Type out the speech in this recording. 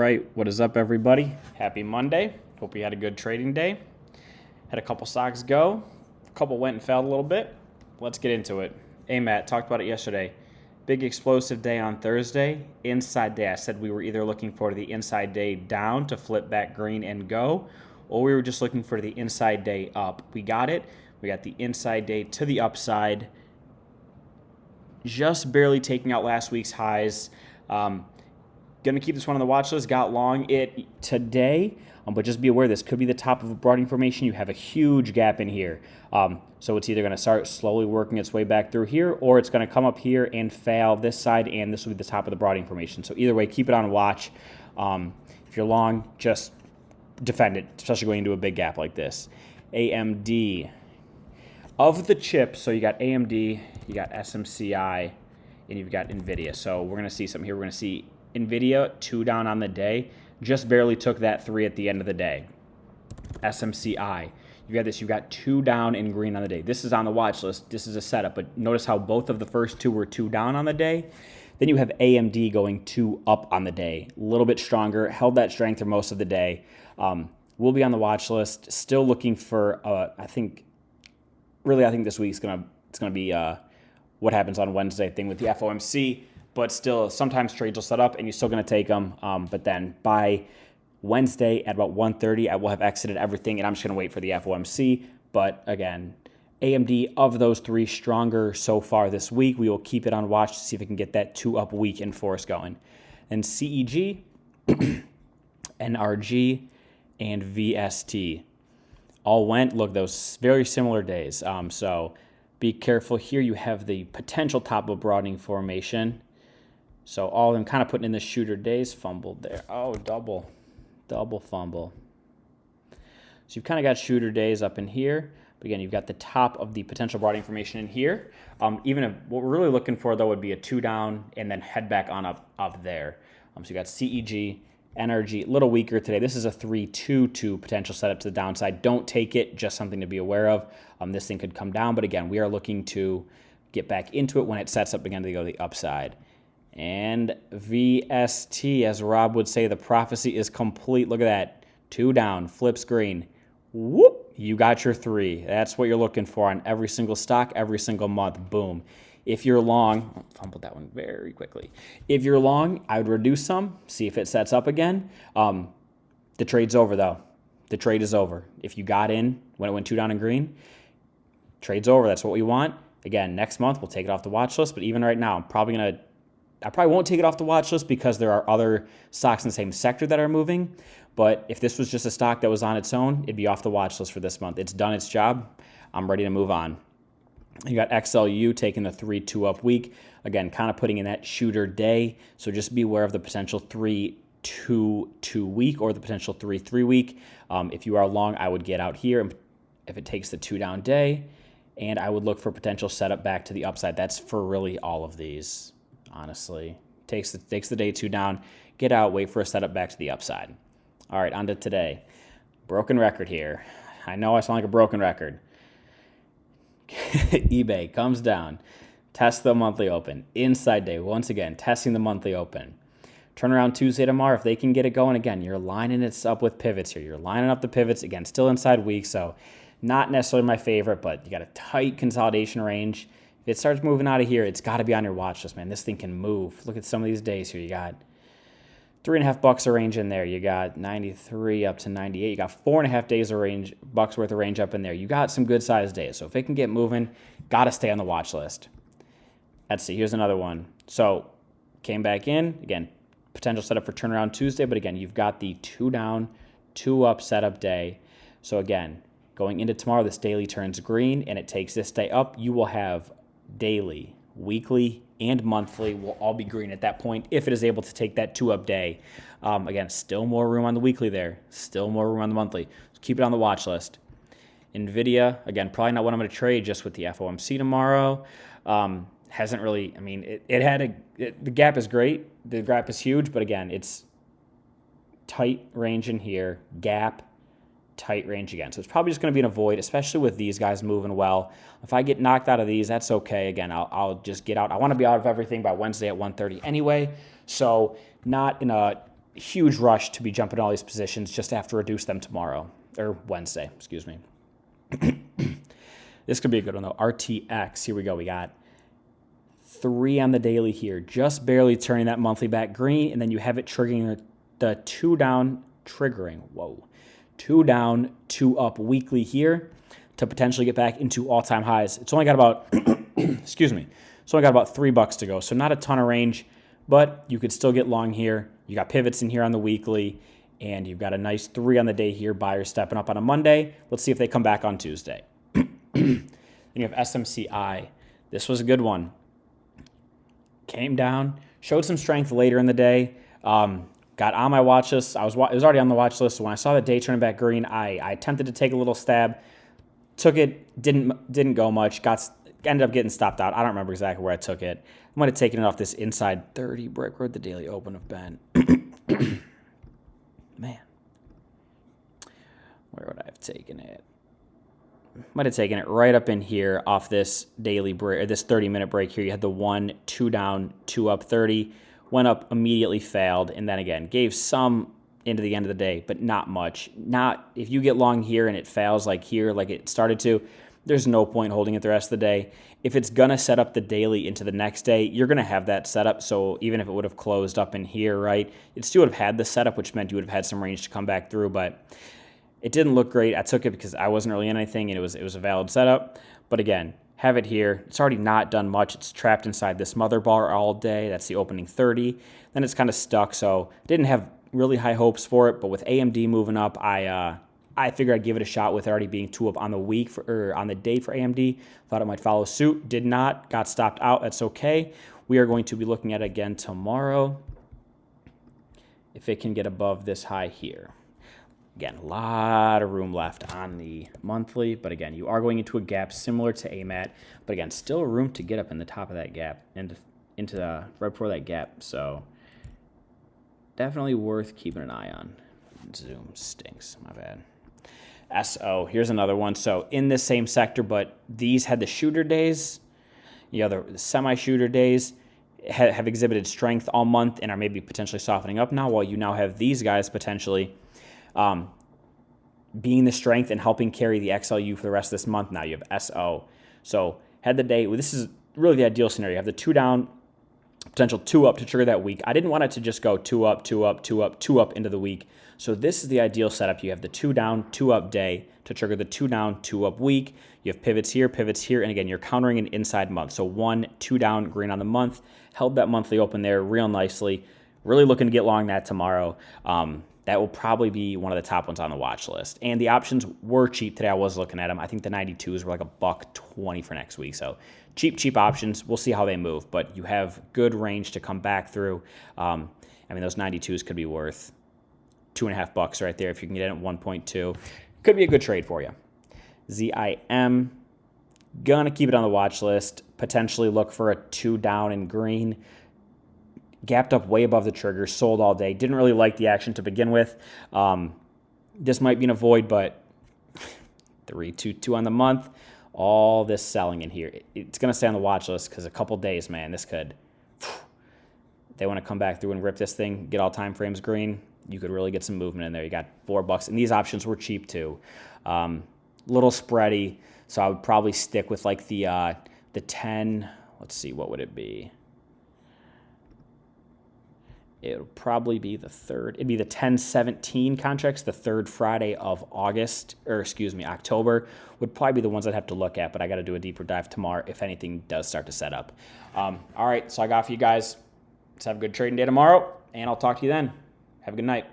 All right, what is up, everybody? Happy Monday. Hope you had a good trading day. Had a couple stocks go. A couple went and fell a little bit. Let's get into it. Hey, Matt, talked about it yesterday. Big explosive day on Thursday. Inside day. I said we were either looking for the inside day down to flip back green and go, or we were just looking for the inside day up. We got it. We got the inside day to the upside, just barely taking out last week's highs. Going to keep this one on the watch list. Got long it today, but just be aware this could be the top of a broadening formation. You have a huge gap in here. So it's either going to start slowly working its way back through here, or it's going to come up here and fail this side, and this will be the top of the broadening formation. So either way, keep it on watch. If you're long, just defend it, especially going into a big gap like this. AMD. Of the chips, so you got AMD, you got SMCI, and you've got NVIDIA. So we're going to see something here. We're going to see NVIDIA 2 down on the day, just barely took that 3 at the end of the day. SMCI, you got this, you got 2 down in green on the day. This is on the watch list. This is a setup, but notice how both of the first 2 were 2 down on the day. Then you have AMD going 2 up on the day. A little bit stronger, held that strength for most of the day. We'll be on the watch list. Still looking for, I think this week's it's gonna be what happens on Wednesday thing with the FOMC. But still, sometimes trades will set up and you're still going to take them. But then by Wednesday at about 1:30, I will have exited everything, and I'm just going to wait for the FOMC. But again, AMD, of those 3, stronger so far this week. We will keep it on watch to see if we can get that 2-up week in force going. And CEG, NRG, and VST all went. Look, those very similar days. So be careful here. You have the potential top of broadening formation. So all of them kind of putting in the shooter days. Fumbled there. Oh, double fumble. So you've kind of got shooter days up in here. But again, you've got the top of the potential broadening formation in here. Even if what we're really looking for, though, would be a 2 down and then head back on up there. So you got CEG, NRG, a little weaker today. This is a 3-2-2 potential setup to the downside. Don't take it, just something to be aware of. This thing could come down, but again, we are looking to get back into it when it sets up again to go to the upside. And VST, as Rob would say, the prophecy is complete. Look at that. 2 down, flips green. Whoop, you got your 3. That's what you're looking for on every single stock, every single month. Boom. If you're long, fumbled that one very quickly. If you're long, I would reduce some, see if it sets up again. The trade's over, though. The trade is over. If you got in when it went 2 down in green, trade's over. That's what we want. Again, next month, we'll take it off the watch list. But even right now, I probably won't take it off the watch list because there are other stocks in the same sector that are moving. But if this was just a stock that was on its own, it'd be off the watch list for this month. It's done its job. I'm ready to move on. You got XLU taking the 3-2-up week. Again, kind of putting in that shooter day. So just be aware of the potential 3-2-2 week or the potential 3-3 week. If you are long, I would get out here if it takes the 2 down day. And I would look for potential setup back to the upside. That's for really all of these, honestly. Takes the day 2 down, get out, wait for a setup back to the upside. All right, on to today. Broken record here. I know I sound like a broken record. eBay comes down, tests the monthly open. Inside day, once again, testing the monthly open. Turnaround Tuesday tomorrow, if they can get it going again, you're lining it up with pivots here. You're lining up the pivots, again, still inside week, so not necessarily my favorite, but you got a tight consolidation range. If it starts moving out of here, it's got to be on your watch list, man. This thing can move. Look at some of these days here. You got $3.5 a range in there. You got 93 up to 98. You got 4.5 days of range, bucks worth of range up in there. You got some good sized days. So if it can get moving, got to stay on the watch list. Let's see. Here's another one. So came back in. Again, potential setup for turnaround Tuesday. But again, you've got the 2 down, 2 up setup day. So again, going into tomorrow, this daily turns green and it takes this day up. You will have daily, weekly, and monthly will all be green at that point if it is able to take that 2-up day. Again, still more room on the weekly there. Still more room on the monthly. So keep it on the watch list. NVIDIA, again, probably not what I'm going to trade just with the FOMC tomorrow. Hasn't really, I mean, the gap is great. The gap is huge, but again, it's tight range in here, gap, tight range again. So it's probably just going to be an avoid, especially with these guys moving well. If I get knocked out of these, that's okay. Again, I'll just get out. I want to be out of everything by Wednesday at 1:30 anyway. So not in a huge rush to be jumping all these positions. Just have to reduce them tomorrow or Wednesday, excuse me. This could be a good one though. RTX, here we go. We got 3 on the daily here, just barely turning that monthly back green, and then you have it triggering the 2 down, triggering, 2 down, 2 up weekly here to potentially get back into all-time highs. It's only got about, excuse me, it's only got about $3 to go, so not a ton of range, but you could still get long here. You got pivots in here on the weekly, and you've got a nice 3 on the day here. Buyers stepping up on a Monday. Let's see if they come back on Tuesday. Then you have SMCI. This was a good one. Came down, showed some strength later in the day. Got on my watch list. It was already on the watch list. So when I saw the day turning back green, I attempted to take a little stab. Took it, didn't go much. Ended up getting stopped out. I don't remember exactly where I took it. I might have taken it off this inside 30 brick. Where'd the daily open have been? Man, where would I have taken it? Might have taken it right up in here off this daily break, or this 30-minute break here. You had the 1, 2 down, 2 up 30. Went up, immediately failed, and then again gave some into the end of the day, but not much. Not if you get long here and it fails like here, like it started to, there's no point holding it the rest of the day. If it's gonna set up the daily into the next day, you're gonna have that setup. So even if it would have closed up in here, right, it still would have had the setup, which meant you would have had some range to come back through, but it didn't look great. I took it because I wasn't really in anything, and it was a valid setup. But again, have it here. It's already not done much. It's trapped inside this mother bar all day. That's the opening 30. Then it's kind of stuck, so didn't have really high hopes for it. But with AMD moving up, I figured I'd give it a shot with it already being 2 up on the week or on the day for AMD. Thought it might follow suit. Did not. Got stopped out. That's okay. We are going to be looking at it again tomorrow if it can get above this high here. Again, a lot of room left on the monthly, but again, you are going into a gap similar to AMAT, but again, still room to get up in the top of that gap and into the right before that gap. So definitely worth keeping an eye on. Zoom stinks, my bad. SO, here's another one. So in this same sector, but these had the shooter days, the semi-shooter days have exhibited strength all month and are maybe potentially softening up now, while you now have these guys potentially being the strength and helping carry the XLU for the rest of this month. Now you have SO. So had the day, this is really the ideal scenario. You have the 2 down, potential 2 up to trigger that week. I didn't want it to just go 2 up, 2 up, 2 up, 2 up into the week. So this is the ideal setup. You have the 2 down, 2 up day to trigger the 2 down, 2 up week. You have pivots here, and again, you're countering an inside month. So 1, 2 down, green on the month. Held that monthly open there real nicely. Really looking to get long that tomorrow. That will probably be one of the top ones on the watch list. And the options were cheap today. I was looking at them. I think the 92s were like $1.20 for next week. So cheap options. We'll see how they move. But you have good range to come back through. Those 92s could be worth $2.50 right there if you can get in at 1.2. Could be a good trade for you. ZIM, gonna keep it on the watch list. Potentially look for a 2 down in green. Gapped up way above the trigger, sold all day. Didn't really like the action to begin with. This might be an avoid, but 3-2-2 on the month. All this selling in here. It's going to stay on the watch list because a couple days, man, this could. They want to come back through and rip this thing, get all time frames green. You could really get some movement in there. You got $4, and these options were cheap too. Little spready, so I would probably stick with like the 10. Let's see, what would it be? It'll probably be the third. It'd be the 10-17 contracts, the third Friday of October would probably be the ones I'd have to look at, but I got to do a deeper dive tomorrow if anything does start to set up. All right, so I got for you guys. Let's have a good trading day tomorrow, and I'll talk to you then. Have a good night.